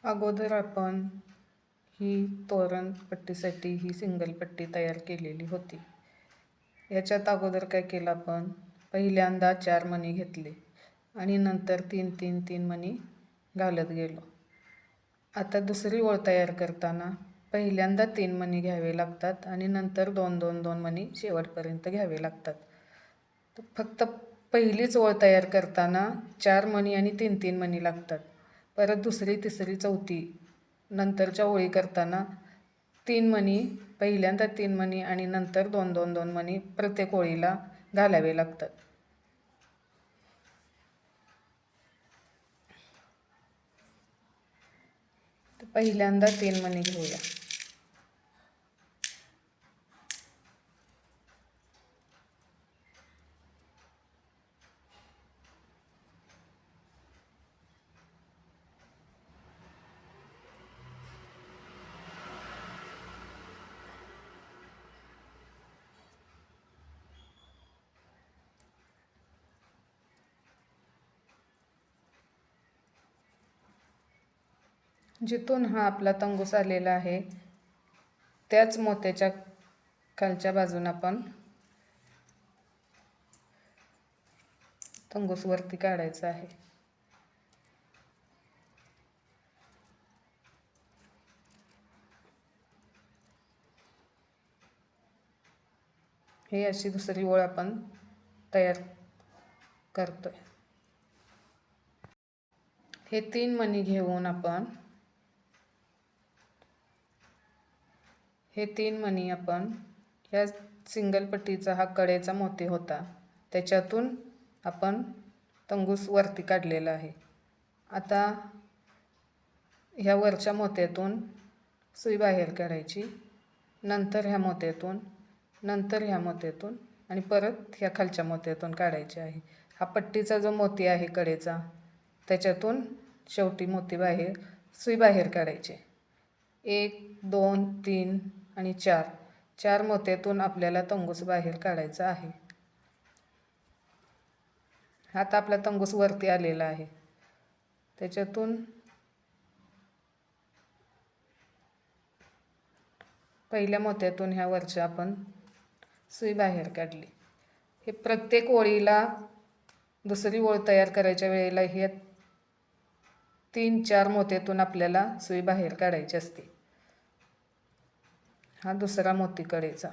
अगोदर आपण ही तोरण पट्टीसाठी ही सिंगल पट्टी तयार केलेली होती. याच्यात अगोदर काय केलं आपण, पहिल्यांदा 4 मणी घेतले आणि नंतर 3 मणी घालत गेलो. आता दुसरी ओळ तयार करताना पहिल्यांदा 3 मणी घ्यावे लागतात आणि नंतर 2 मणी शेवटपर्यंत घ्यावे लागतात. तर फक्त पहिलीच ओळ तयार करताना 4 मणी आणि 3 मणी लागतात. परत दुसरी, तिसरी, चौथी नंतरच्या ओळी करताना 3 मणी, पहिल्यांदा 3 मणी आणि नंतर 2 मणी प्रत्येक ओळीला घालावे लागतात. तर पहिल्यांदा 3 मणी घेऊया. जिथून हा आपला तंगूस आलेला आहे त्याच मोत्याच्या खालच्या बाजून आपण तंगूस वरती काढायचा आहे. हे अशी दुसरी ओळ आपण तयार करतोय. हे 3 मणी घेऊन आपण ह्या सिंगल पट्टीचा हा कडेचा मोती होता त्याच्यातून आपण तंगूस वरती काढलेला आहे. आता ह्या वरच्या मोत्यातून सुई बाहेर काढायची, नंतर ह्या मोत्यातून, नंतर ह्या मोत्यातून आणि परत ह्या खालच्या मोत्यातून काढायची आहे. हा पट्टीचा जो मोती आहे कडेचा त्याच्यातून शेवटी मोती बाहेर, सुई बाहेर काढायची. 1 2 3 आणि 4 मोत्यातून आपल्याला तंगूस बाहेर काढायचा आहे. आता आपला तंगूस वरती आलेला आहे. त्याच्यातून पहिल्या मोत्यातून ह्या वरच्या आपण सुई बाहेर काढली. हे प्रत्येक ओळीला दुसरी ओळ तयार करायच्या वेळेला हे 3-4 मोत्यातून आपल्याला सुई बाहेर काढायची असते. हा दुसरा मोती कडेचा.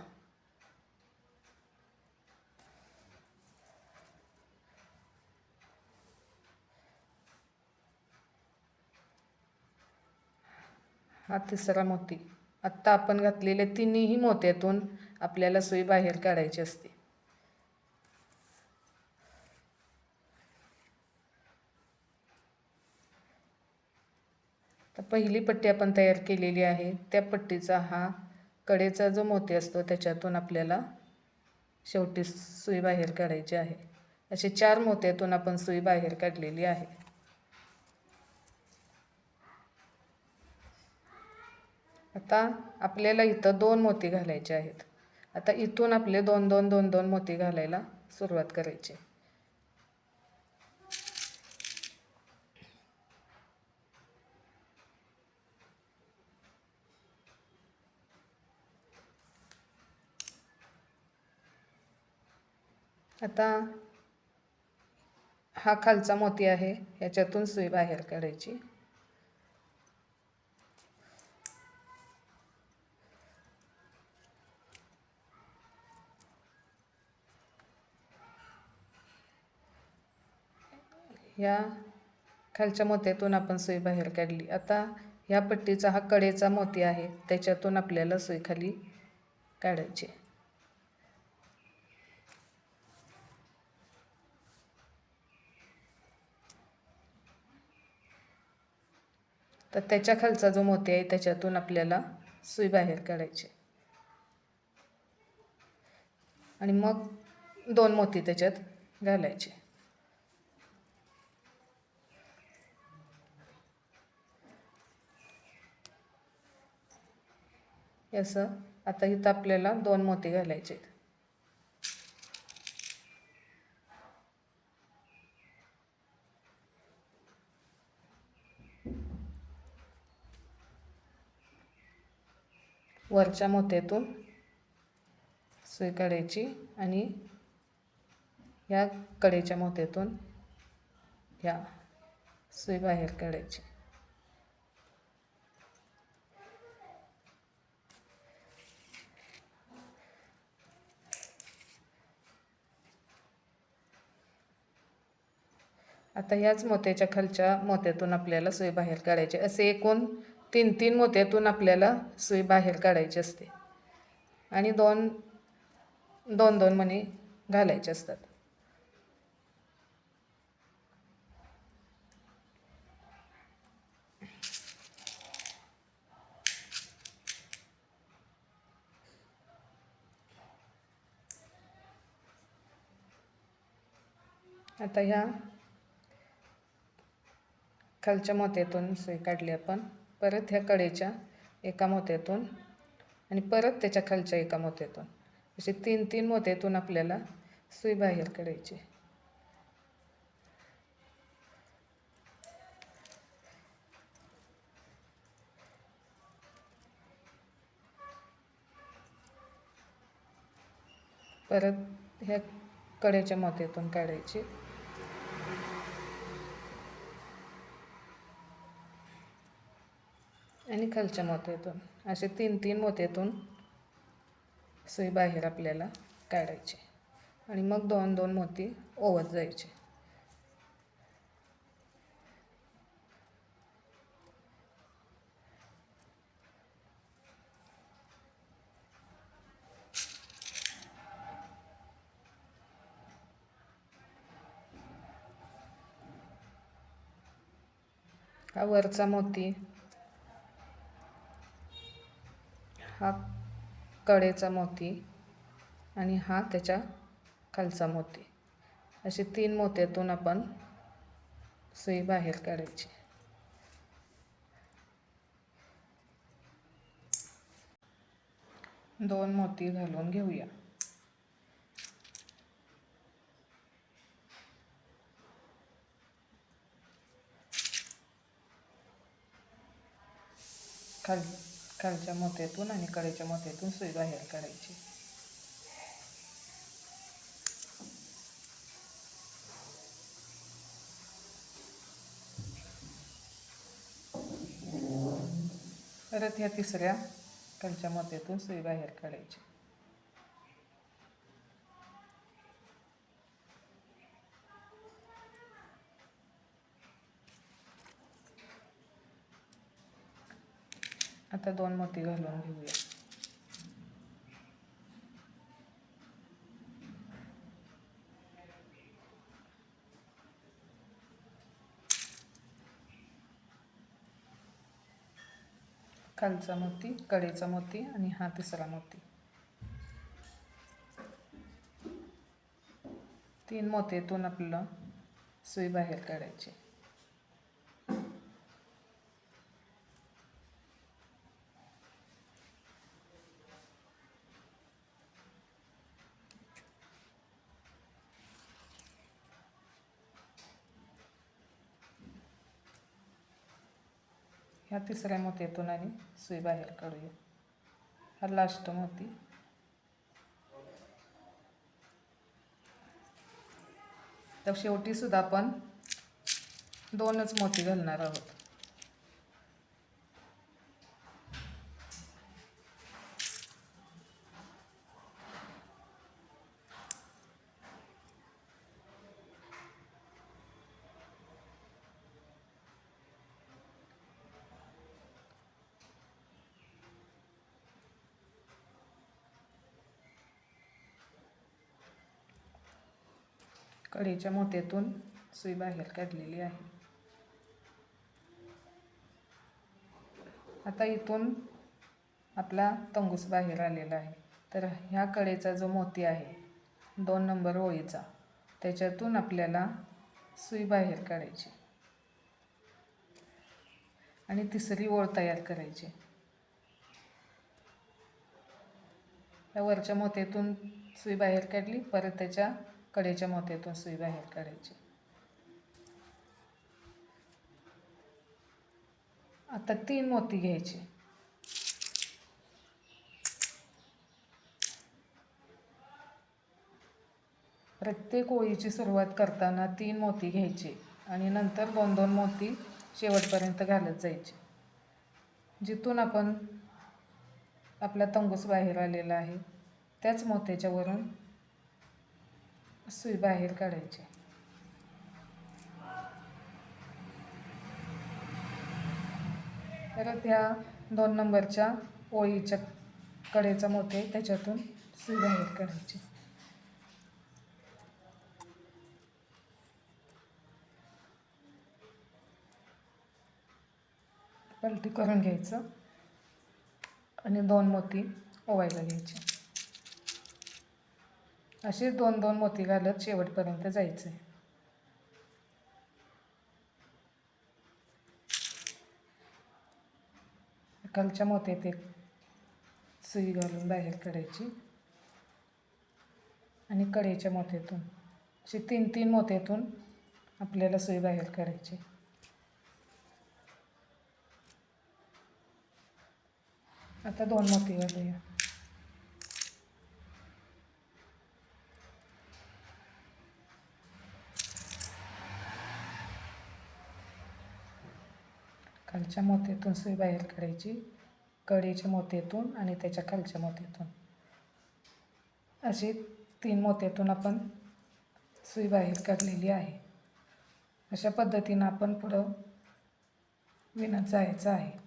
हा तिसरा मोती. आत्ता आपण घातलेल्या तिन्ही मोत्यातून आपल्याला सुई बाहेर काढायची असते. तर पहिली पट्टी आपण तयार केलेली आहे त्या पट्टीचा हा कडेचा जो मोती असतो त्याच्यातून आपल्याला शेवटी सुई बाहेर काढायची आहे. असे 4 मोत्यातून आपण सुई बाहेर काढलेली आहे. आता आपल्याला इथं 2 मोती घालायचे आहेत. आता इथून आपले 2 मोती घालायला सुरुवात करायची. आता हा खालचा मोती आहे याच्यातून सुई बाहेर काढायची. या खालच्या मोत्यातून आपण सुई बाहेर काढली. आता ह्या पट्टीचा हा कडेचा मोती आहे त्याच्यातून आपल्याला सुई खाली काढायची. तर त्याच्या खालचा जो मोती आहे त्याच्यातून आपल्याला सुई बाहेर काढायची आणि मग 2 मोती त्याच्यात घालायचे. असं आता इथं आपल्याला 2 मोती घालायचे. वरच्या मोत्यातून सुई काढायची आणि ह्या कडेच्या मोत्यातून ह्या सुई बाहेर काढायची. आता ह्याच मोत्याच्या खालच्या मोत्यातून आपल्याला सुई बाहेर काढायची. असे एकूण 3 मोत्यातून आपल्याला सुई बाहेर काढायची असते आणि दोन दोन मणी घालायचे असतात. आता ह्या खालच्या मोत्यातून सुई काढली आपण. परत ह्या कडेच्या एका मोत्यातून आणि परत त्याच्या खालच्या एका मोत्यातून असे 3 मोत्यातून आपल्याला सुई बाहेर काढायची. परत ह्या कडेच्या मोत्यातून काढायची. आणि खालच्या मोत्यातून असे 3 मोत्यातून सुई बाहेर आपल्याला काढायची आणि मग 2 मोती ओवत जायचे. हा वरचा मोती, हा कडेचा मोती आणि हा त्याच्या खालचा मोती असे 3 मोत्यातून आपण सुई बाहेर काढायची. दोन मोती घालून घेऊया. खालच्या मोत्यातून आणि कडेच्या मोत्यातून सुई बाहेर काढायची. परत ह्या तिसऱ्या खालच्या मोत्यातून सुई बाहेर काढायची. आता 2 मोती घालून घेऊया. खालचा मोती, कडेचा मोती आणि हा तिसरा मोती. 3 मोत्यातून आपल्याला सुई बाहेर काढायची. ह्या तिसऱ्या मोत्यातून आणि सुई बाहेर काढूया. हा लास्ट मोती. तर शेवटी सुद्धा आपण 2च मोती घालणार आहोत. कडेच्या मोत्यातून सुई बाहेर काढलेली आहे. आता इथून आपला तंगूस बाहेर आलेला आहे. तर ह्या कडेचा जो मोती आहे 2 नंबर ओळीचा, त्याच्यातून आपल्याला सुई बाहेर काढायची आणि तिसरी ओळ तयार करायची. या वरच्या मोत्यातून सुई बाहेर काढली, परत त्याच्या कडेच्या मोत्यातून सुई बाहेर काढायची. आता 3 मोती घ्यायचे. प्रत्येक ओळीची सुरुवात करताना 3 मोती घ्यायचे आणि नंतर 2-2 मोती शेवटपर्यंत घालत जायचे. जिथून आपण आपला तंगूस बाहेर आलेला आहे त्याच मोत्याच्या वरून सुई बाहेर काढायची. परत ह्या 2 नंबरच्या ओळीच्या कडेचा मोती त्याच्यातून सुई बाहेर काढायची. पलटी करून घ्यायचं आणि 2 मोती ओवायला घ्यायचे. असे 2-2 मोती घालत शेवटपर्यंत जायचं आहे. खालच्या मोत्यात एक सुई घालून बाहेर काढायची आणि कडेच्या मोत्यातून असे 3-3 मोत्यातून आपल्याला सुई बाहेर काढायची. आता 2 मोती घालूया. खालच्या मोत्यातून सुई बाहेर काढायची, कडेच्या मोत्यातून आणि त्याच्या खालच्या मोत्यातून असे 3 मोत्यातून आपण सुई बाहेर काढलेली आहे. अशा पद्धतीनं आपण पुढं विणत जायचं आहे.